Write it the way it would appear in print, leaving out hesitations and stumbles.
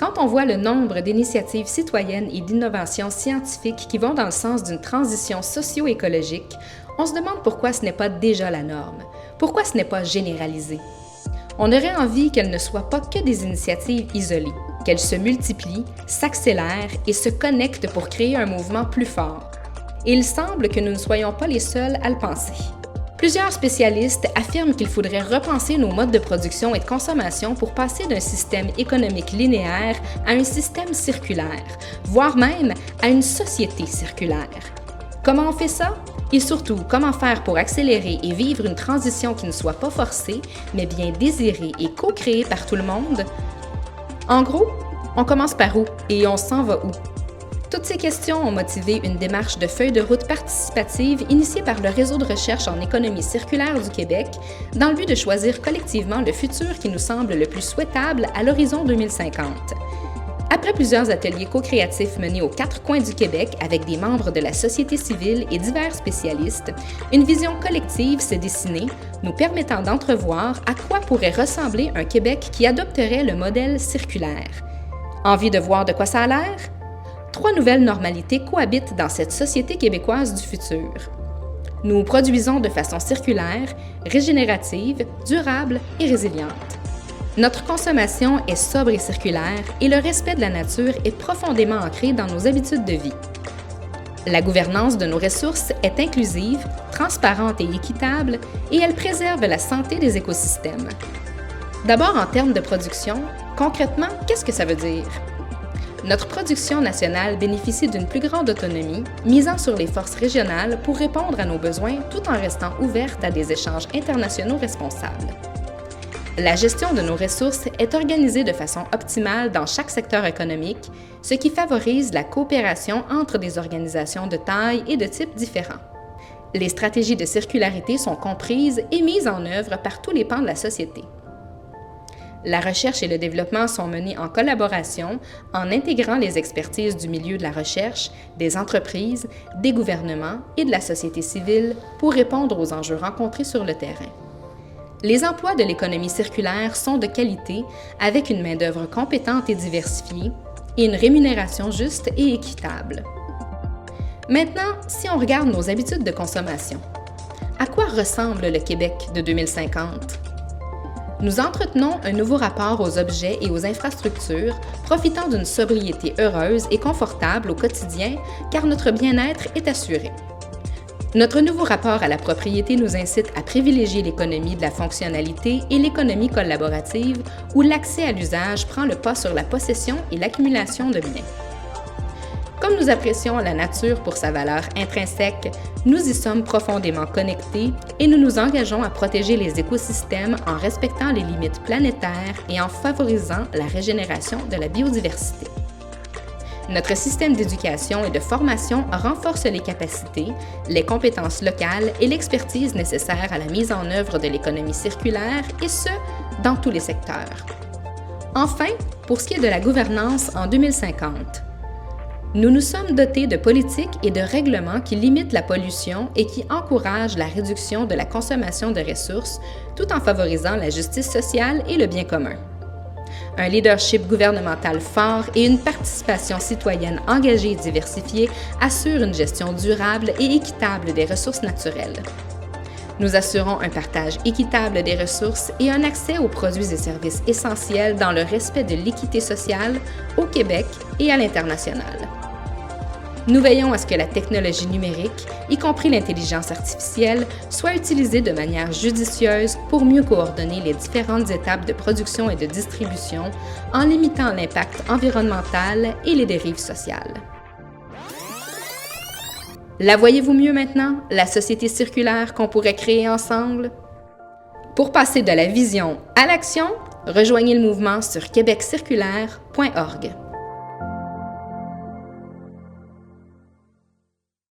Quand on voit le nombre d'initiatives citoyennes et d'innovations scientifiques qui vont dans le sens d'une transition socio-écologique, on se demande pourquoi ce n'est pas déjà la norme, pourquoi ce n'est pas généralisé. On aurait envie qu'elles ne soient pas que des initiatives isolées, qu'elles se multiplient, s'accélèrent et se connectent pour créer un mouvement plus fort. Et il semble que nous ne soyons pas les seuls à le penser. Plusieurs spécialistes affirment qu'il faudrait repenser nos modes de production et de consommation pour passer d'un système économique linéaire à un système circulaire, voire même à une société circulaire. Comment on fait ça? Et surtout, comment faire pour accélérer et vivre une transition qui ne soit pas forcée, mais bien désirée et co-créée par tout le monde? En gros, on commence par où et on s'en va où? Toutes ces questions ont motivé une démarche de feuille de route participative initiée par le Réseau de recherche en économie circulaire du Québec dans le but de choisir collectivement le futur qui nous semble le plus souhaitable à l'horizon 2050. Après plusieurs ateliers co-créatifs menés aux 4 coins du Québec avec des membres de la société civile et divers spécialistes, une vision collective s'est dessinée, nous permettant d'entrevoir à quoi pourrait ressembler un Québec qui adopterait le modèle circulaire. Envie de voir de quoi ça a l'air? 3 nouvelles normalités cohabitent dans cette société québécoise du futur. Nous produisons de façon circulaire, régénérative, durable et résiliente. Notre consommation est sobre et circulaire et le respect de la nature est profondément ancré dans nos habitudes de vie. La gouvernance de nos ressources est inclusive, transparente et équitable et elle préserve la santé des écosystèmes. D'abord en termes de production, concrètement, qu'est-ce que ça veut dire? Notre production nationale bénéficie d'une plus grande autonomie, misant sur les forces régionales pour répondre à nos besoins tout en restant ouverte à des échanges internationaux responsables. La gestion de nos ressources est organisée de façon optimale dans chaque secteur économique, ce qui favorise la coopération entre des organisations de taille et de types différents. Les stratégies de circularité sont comprises et mises en œuvre par tous les pans de la société. La recherche et le développement sont menés en collaboration en intégrant les expertises du milieu de la recherche, des entreprises, des gouvernements et de la société civile pour répondre aux enjeux rencontrés sur le terrain. Les emplois de l'économie circulaire sont de qualité avec une main-d'œuvre compétente et diversifiée et une rémunération juste et équitable. Maintenant, si on regarde nos habitudes de consommation, à quoi ressemble le Québec de 2050? Nous entretenons un nouveau rapport aux objets et aux infrastructures, profitant d'une sobriété heureuse et confortable au quotidien, car notre bien-être est assuré. Notre nouveau rapport à la propriété nous incite à privilégier l'économie de la fonctionnalité et l'économie collaborative, où l'accès à l'usage prend le pas sur la possession et l'accumulation de biens. Comme nous apprécions la nature pour sa valeur intrinsèque, nous y sommes profondément connectés et nous nous engageons à protéger les écosystèmes en respectant les limites planétaires et en favorisant la régénération de la biodiversité. Notre système d'éducation et de formation renforce les capacités, les compétences locales et l'expertise nécessaires à la mise en œuvre de l'économie circulaire, et ce, dans tous les secteurs. Enfin, pour ce qui est de la gouvernance en 2050, nous nous sommes dotés de politiques et de règlements qui limitent la pollution et qui encouragent la réduction de la consommation de ressources, tout en favorisant la justice sociale et le bien commun. Un leadership gouvernemental fort et une participation citoyenne engagée et diversifiée assurent une gestion durable et équitable des ressources naturelles. Nous assurons un partage équitable des ressources et un accès aux produits et services essentiels dans le respect de l'équité sociale au Québec et à l'international. Nous veillons à ce que la technologie numérique, y compris l'intelligence artificielle, soit utilisée de manière judicieuse pour mieux coordonner les différentes étapes de production et de distribution en limitant l'impact environnemental et les dérives sociales. La voyez-vous mieux maintenant, la société circulaire qu'on pourrait créer ensemble? Pour passer de la vision à l'action, rejoignez le mouvement sur quebeccirculaire.org.